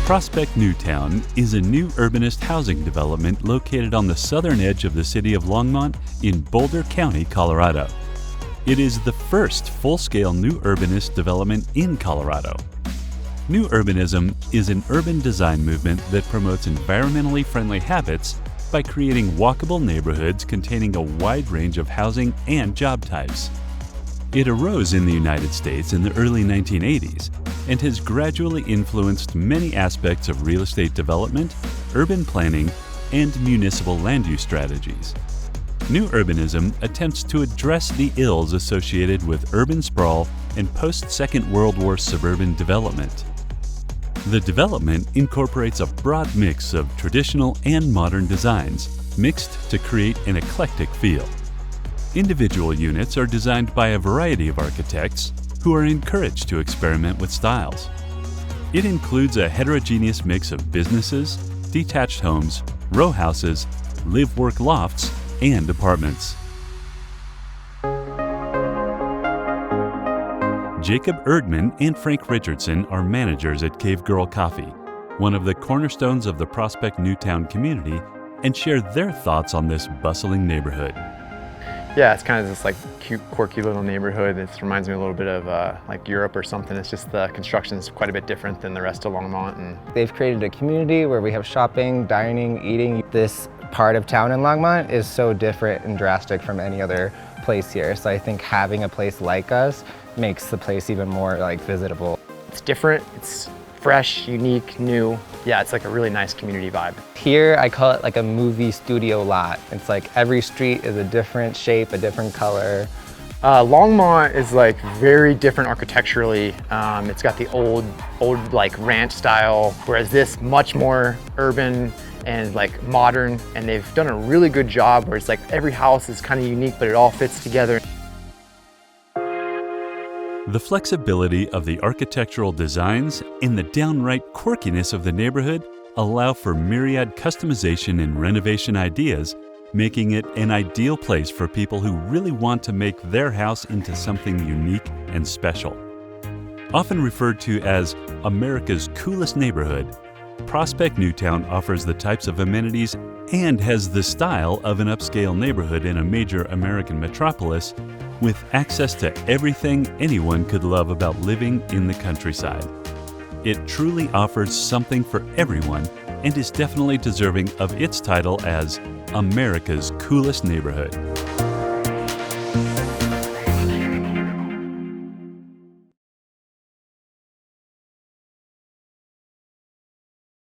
Prospect Newtown is a new urbanist housing development located on the southern edge of the city of Longmont in Boulder County, Colorado. It is the first full-scale new urbanist development in Colorado. New urbanism is an urban design movement that promotes environmentally friendly habits by creating walkable neighborhoods containing a wide range of housing and job types. It arose in the United States in the early 1980s and has gradually influenced many aspects of real estate development, urban planning, and municipal land use strategies. New urbanism attempts to address the ills associated with urban sprawl and post-Second World War suburban development. The development incorporates a broad mix of traditional and modern designs, mixed to create an eclectic feel. Individual units are designed by a variety of architects who are encouraged to experiment with styles. It includes a heterogeneous mix of businesses, detached homes, row houses, live-work lofts, and apartments. Jacob Erdman and Frank Richardson are managers at Cave Girl Coffee, one of the cornerstones of the Prospect Newtown community, and share their thoughts on this bustling neighborhood. Yeah, it's kind of this like cute, quirky little neighborhood. It reminds me a little bit of like Europe or something. It's just the construction is quite a bit different than the rest of Longmont. And they've created a community where we have shopping, dining, eating. This part of town in Longmont is so different and drastic from any other place here. So I think having a place like us makes the place even more like visitable. It's different, it's fresh, unique, new. Yeah, it's like a really nice community vibe. Here, I call it like a movie studio lot. It's like every street is a different shape, a different color. Longmont is like very different architecturally. It's got the old like ranch style, whereas this much more urban and like modern, and they've done a really good job where it's like every house is kind of unique, but it all fits together. The flexibility of the architectural designs and the downright quirkiness of the neighborhood allow for myriad customization and renovation ideas, making it an ideal place for people who really want to make their house into something unique and special. Often referred to as America's coolest neighborhood, Prospect Newtown offers the types of amenities and has the style of an upscale neighborhood in a major American metropolis, with access to everything anyone could love about living in the countryside. It truly offers something for everyone and is definitely deserving of its title as America's coolest neighborhood.